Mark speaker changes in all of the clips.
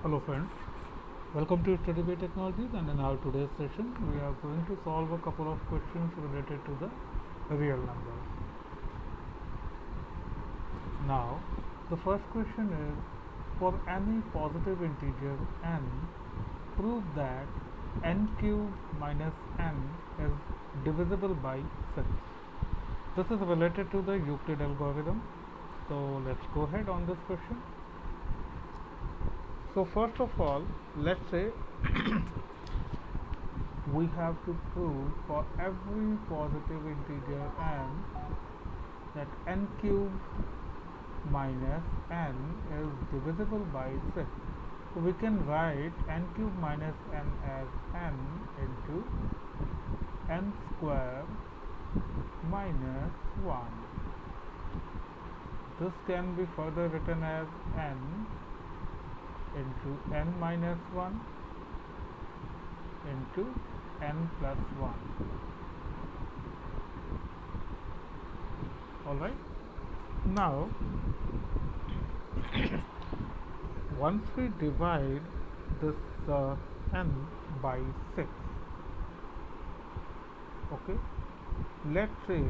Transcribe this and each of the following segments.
Speaker 1: Hello friends, welcome to Study by Technologies, and in our today's session we are going to solve a couple of questions related to the real numbers. Now the first question is, for any positive integer n, prove that n cube minus n is divisible by 6. This is related to the Euclid algorithm. So let's go ahead on this question. So first of all, let's say we have to prove for every positive integer n that n cube minus n is divisible by 6. So we can write n cube minus n as n into n square minus 1. This can be further written as n into n minus 1 into n plus 1. Alright. Now once we divide this n by 6, okay, let's say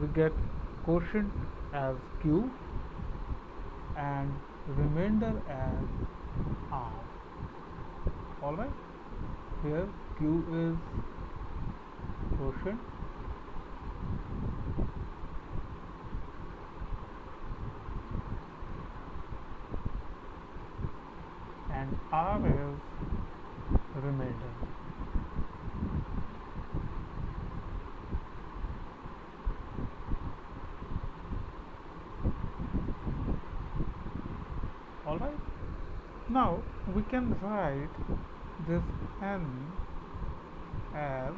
Speaker 1: we get quotient as q and remainder as r. Alright, here q is quotient and r is remainder. Alright, now we can write this n as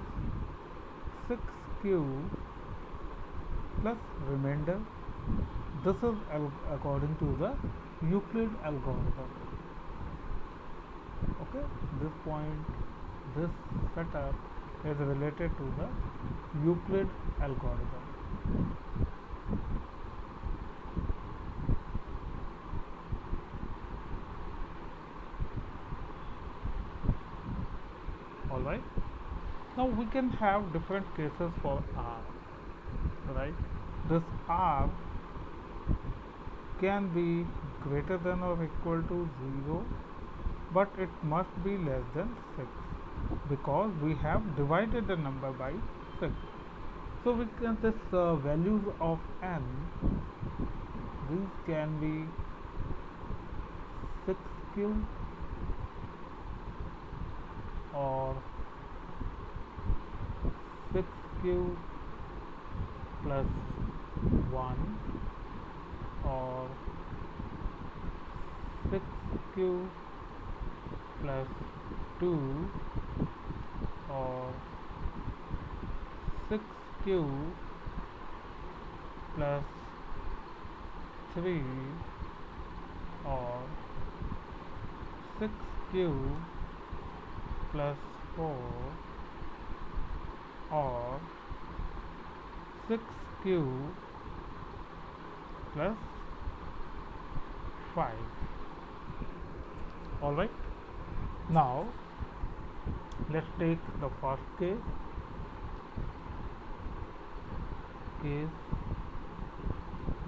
Speaker 1: 6q plus remainder. This is according to the Euclid algorithm. Okay, this point, this setup is related to the Euclid algorithm. Alright, now we can have different cases for r, right? This r can be greater than or equal to 0, but it must be less than 6 because we have divided the number by 6. So we can this values of n, these can be 6q or 6q plus 1 or 6q plus 2 or 6q plus 3 or 6q plus 4 or 6q plus 5. Alright, now let's take the first case, case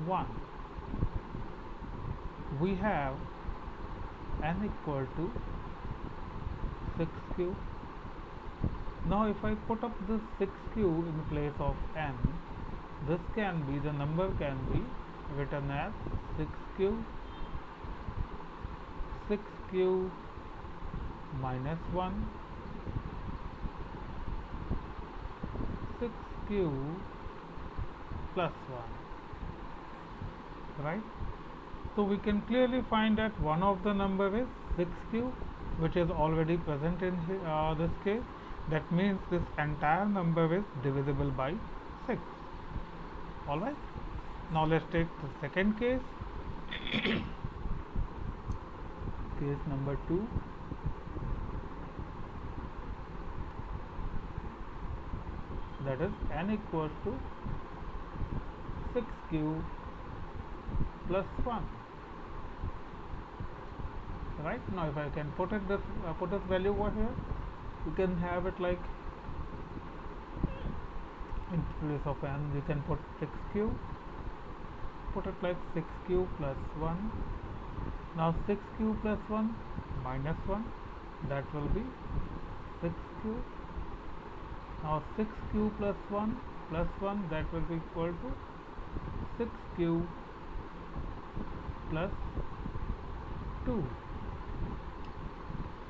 Speaker 1: 1. We have n equal to 6q. Now if I put up this 6q in place of n, this can be, the number can be written as 6q, 6q minus 1, 6q plus 1, right? So we can clearly find that one of the number is 6q, which is already present in this case. That means this entire number is divisible by 6. Alright, now let's take the second case, case number 2. That is n equals to 6q plus 1. right? Now if I can put this value over here, you can have it like, in place of n you can put 6 cube, put it like 6 cube plus 1. Now 6 cube plus 1 minus 1, that will be 6 cube. Now 6 cube plus 1 plus 1, that will be equal to 6 cube plus 2,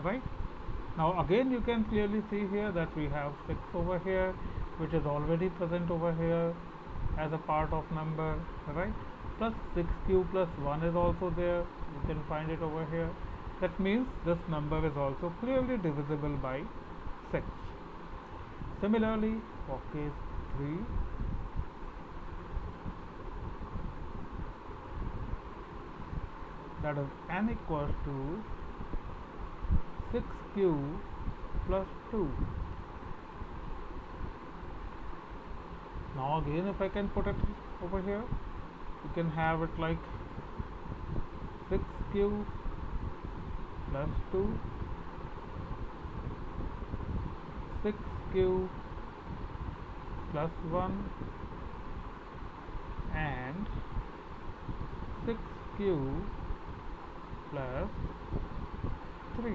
Speaker 1: right? Now again you can clearly see here that we have 6 over here, which is already present over here as a part of number, right? Plus 6 cube plus 1 is also there, you can find it over here. That means this number is also clearly divisible by 6. Similarly, for case 3, that is n equals to 6 cube plus 2. Now again if I can put it over here, you can have it like 6 cube plus 2, 6 cube plus 1, and 6 cube plus 3.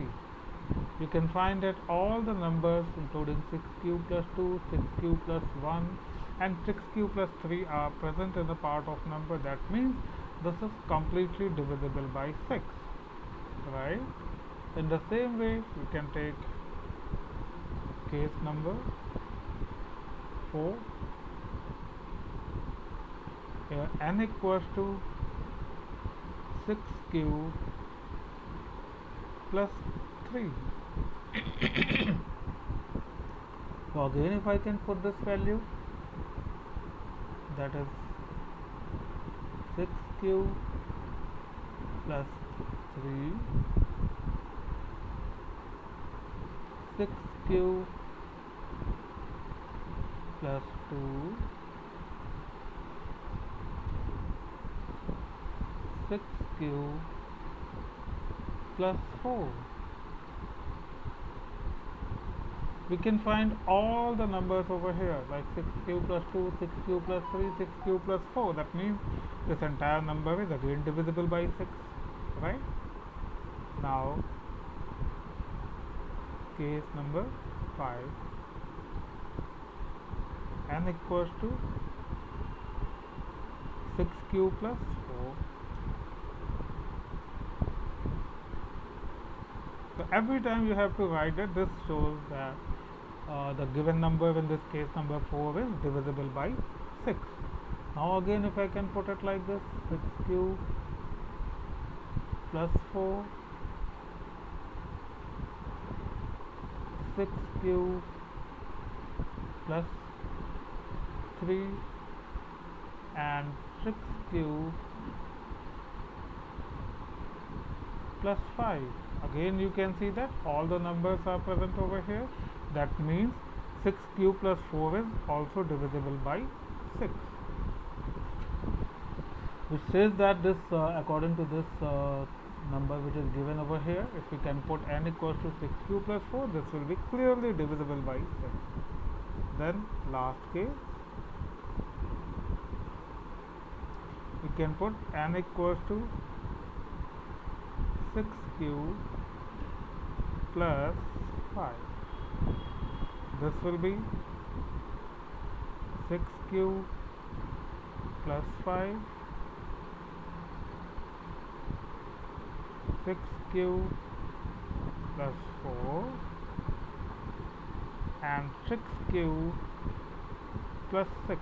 Speaker 1: You can find that all the numbers including 6 cube plus 2, 6 cube plus 1 and 6 cube plus 3 are present in the part of number. That means this is completely divisible by 6, right? In the same way, we can take case number 4. Here n equals to 6 cube plus 3. So again if I can put this value, that is 6 cube plus 3, 6 cube plus 2, 6 cube plus 4. We can find all the numbers over here like 6 cube plus 2, 6 cube plus 3, 6 cube plus 4. That means this entire number is again divisible by 6, right? Now case number 5, n equals to 6 cube plus 4. So every time you have to write it, this shows that the given number, in this case number 4, is divisible by 6. Now again if I can put it like this, 6 cube plus 4, 6 cube plus 3 and 6 cube plus 5. Again you can see that all the numbers are present over here. That means 6 cube plus 4 is also divisible by 6, which says that this according to this number which is given over here, if we can put n equals to 6 cube plus 4, this will be clearly divisible by 6. Then last case, we can put n equals to 6 cube plus 5. This will be 6 cube plus 5, 6 cube plus 4 and 6 cube plus 6.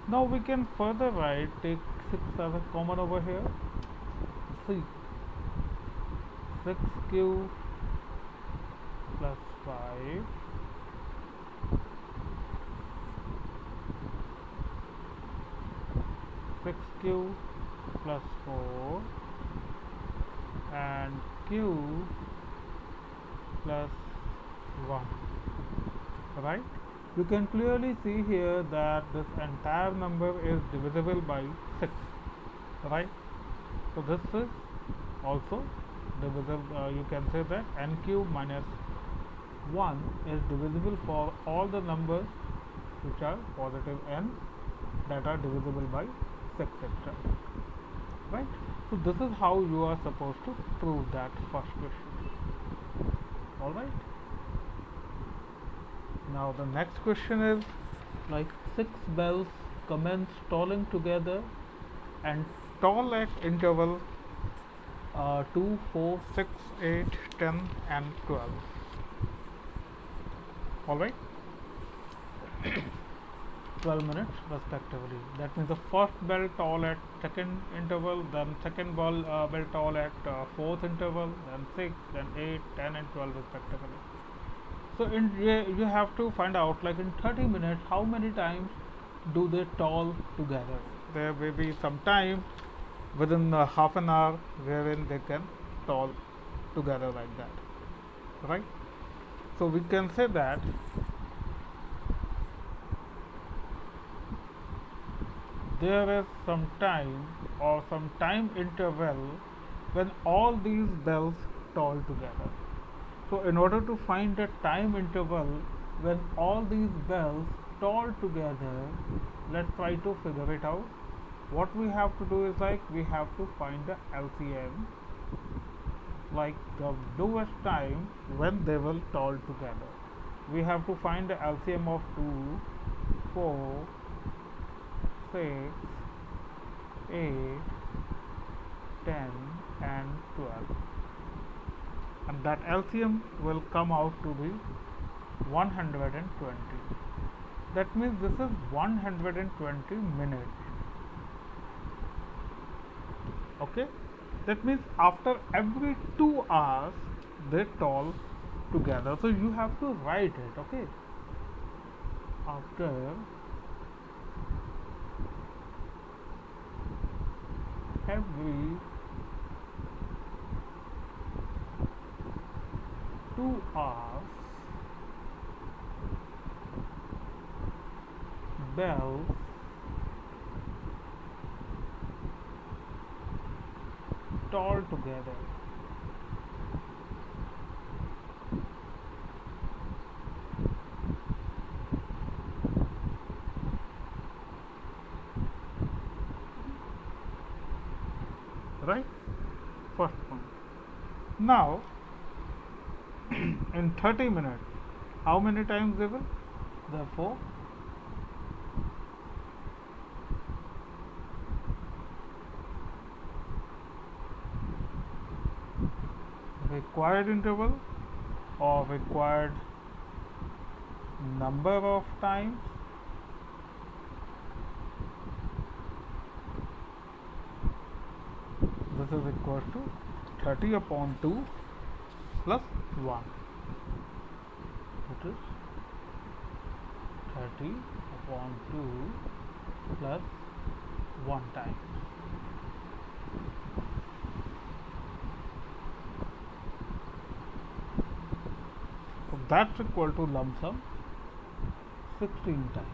Speaker 1: Now we can further write, take 6 as a common over here. See, 6 cube plus 5, 6 cube plus 4 and cube plus 1, right? You can clearly see here that this entire number is divisible by 6, right? So this is also divisible, you can say that n cube minus 1 is divisible for all the numbers which are positive n that are divisible by 6 itself, right? So this is how you are supposed to prove that first question. All right. Now the next question is like 6 bells commence tolling together and toll at interval 2, 4, 6, 8, 10 and 12. All right. 12 minutes respectively. That means the first bell toll at second interval, then second bell toll at fourth interval, then 6, then 8, 10 and 12 respectively. So you have to find out, like in 30 minutes, how many times do they toll together. There may be some time within half an hour wherein they can toll together like that, right? So we can say that there is some time or some time interval when all these bells toll together. So in order to find the time interval when all these bells toll together, let's try to figure it out. What we have to do is, like, we have to find the LCM, like the lowest time when they will toll together. We have to find the LCM of 2, 4, 6, 8, 10 and 12, and that LCM will come out to be 120. That means this is 120 minutes. Okay, that means after every 2 hours they toll together. So you have to write it. Okay, after every 2 hours bells toll together. Right? First point. Now in 30 minutes, how many times they will? Therefore, required interval or required number of times this is equal to 30 upon 2 plus 1. It is 30 upon 2 plus 1 time. So that's equal to lump sum 16 times.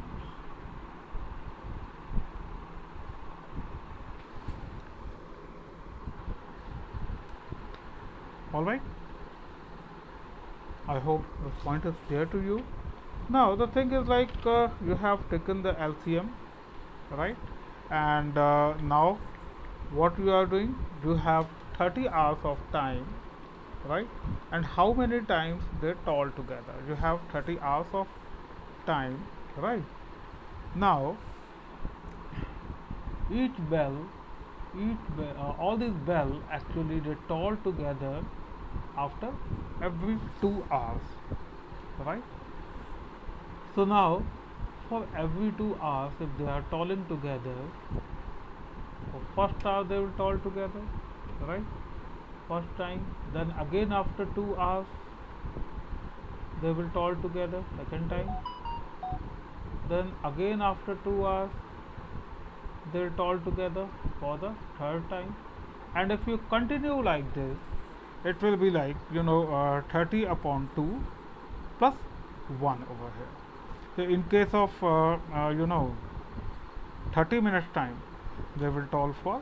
Speaker 1: Alright, I hope this point is clear to you. Now the thing is, like, you have taken the LCM, right? And now what you are doing, you have 30 hours of time, right? And how many times they toll together? You have 30 hours of time, right? Now all these bells actually they toll together after every 2 hours, right? So now for every 2 hours, if they are tolling together, for first hour they will toll together, right? First time, then again after 2 hours they will toll together second time, then again after 2 hours they will toll together for the third time, and if you continue like this, it will be like 30 upon 2 plus 1 over here. So in case of 30 minutes time, they will toll for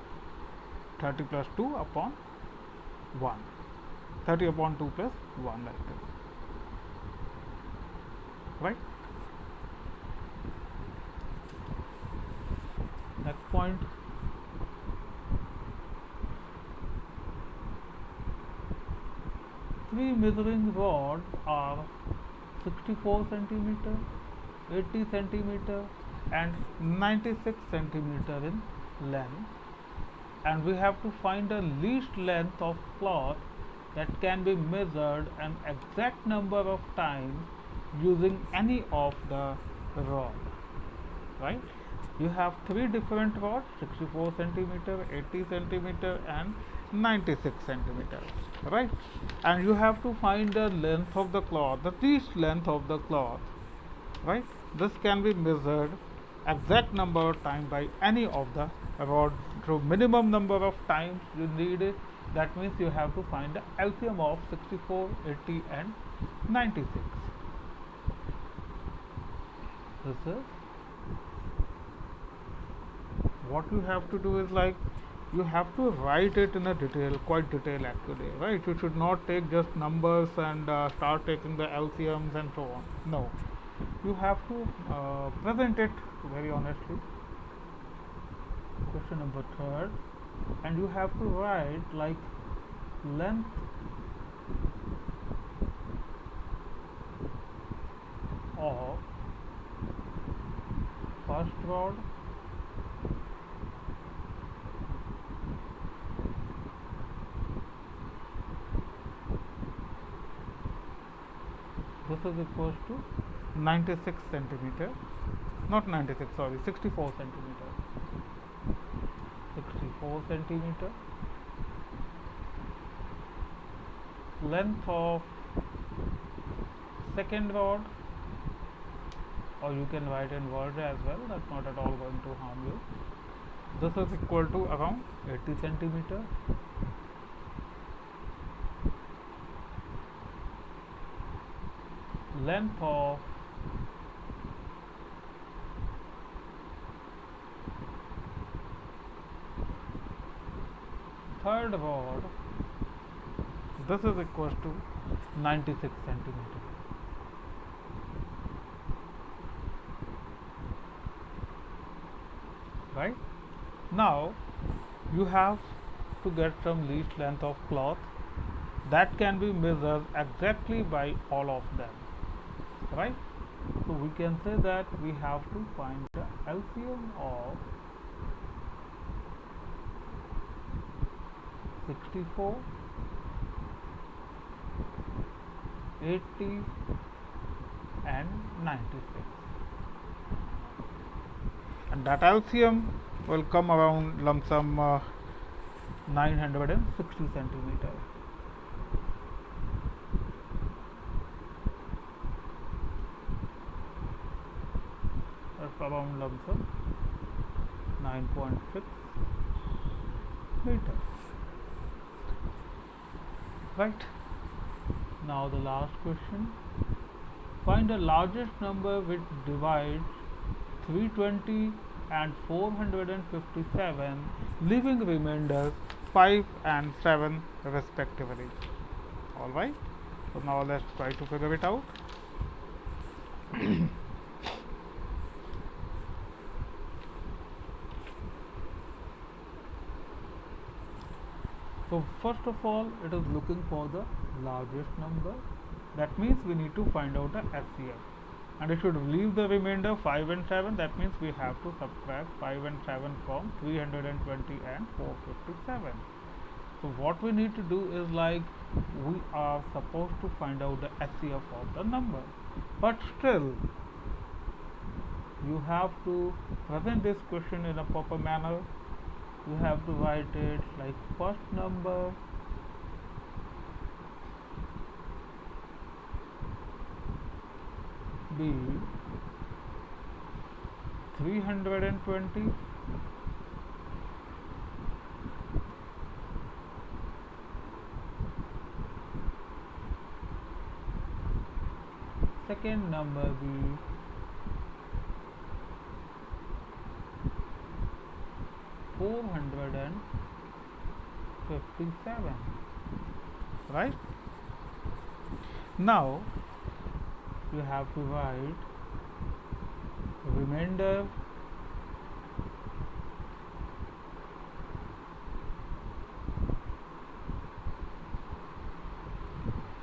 Speaker 1: 30 plus 2 upon 1. 30 upon 2 plus 1 like this, right? Next point, 3 measuring rods are 64 centimeter, 80 centimeter and 96 centimeter in length, and we have to find the least length of cloth that can be measured an exact number of times using any of the rod, right? You have 3 different rods, 64 centimeter, 80 centimeter and 96 centimeter, right? And you have to find the length of the cloth, the least length of the cloth, right? This can be measured exact number of times by any of the rods. So minimum number of times you need it, that means you have to find the LCM of 64, 80 and 96. This is what you have to do is like you have to write it in a detail, quite detail actually, right? You should not take just numbers and start taking the LCMs and so on. No, you have to present it very honestly. Question number 3rd, and you have to write like length of first rod, this is equals to 96 centimeter, not 96, sorry, 64 centimeter, 64 centimeter. Length of second rod, or you can write in word as well, that's not at all going to harm you. This is equal to around 80 centimeter. Length of third rod, this is equal to 96 centimeter. Right? Now you have to get some least length of cloth that can be measured exactly by all of them, right? So we can say that we have to find the LCM of 64, 80 and 96, and that LCM will come around lump sum 960 centimeter. That's around lump sum 9.6 meters. Right? Now the last question. Find the largest number which divides 320 and 457, leaving remainders 5 and 7 respectively. Alright, so now let's try to figure it out. So first of all, it is looking for the largest number. That means we need to find out the HCF, and it should leave the remainder 5 and 7. That means we have to subtract 5 and 7 from 320 and 457. So what we need to do is like we are supposed to find out the HCF of the number, but still you have to present this question in a proper manner. You have to write it like first number be 320, second number be 457, right? Now you have to write remainder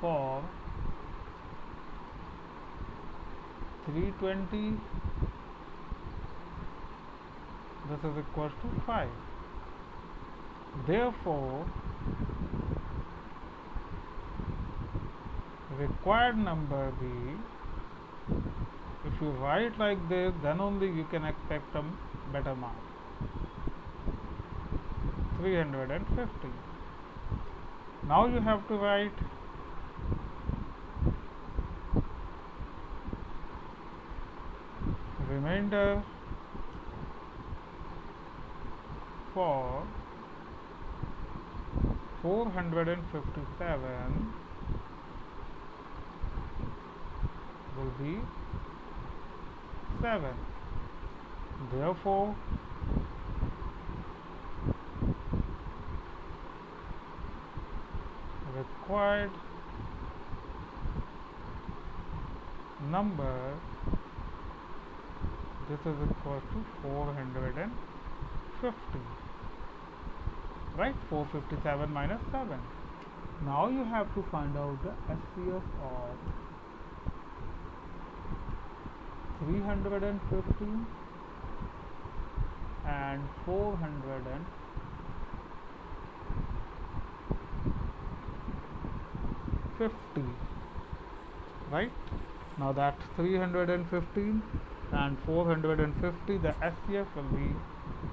Speaker 1: for 320, this is equal to 5. Therefore, required number B, if you write like this, then only you can expect a better mark. 350. Now you have to write remainder for 457 will be 7. Therefore, required number, this is equal to 450, right? 457 minus 7. Now you have to find out the SCF of 315 and 450, right? Now that 315 and 450, the SCF will be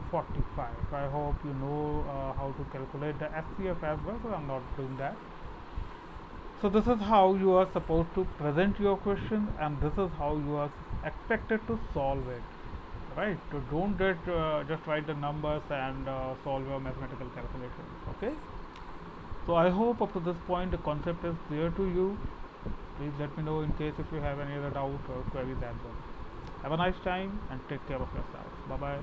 Speaker 1: 45. I hope you know how to calculate the SCF as well, so I'm not doing that. So this is how you are supposed to present your question, and this is how you are expected to solve it, right? So don't just write the numbers and solve your mathematical calculations. Okay, so I hope up to this point the concept is clear to you. Please let me know in case if you have any other doubt or queries as well. Have a nice time and take care of yourself. Bye bye.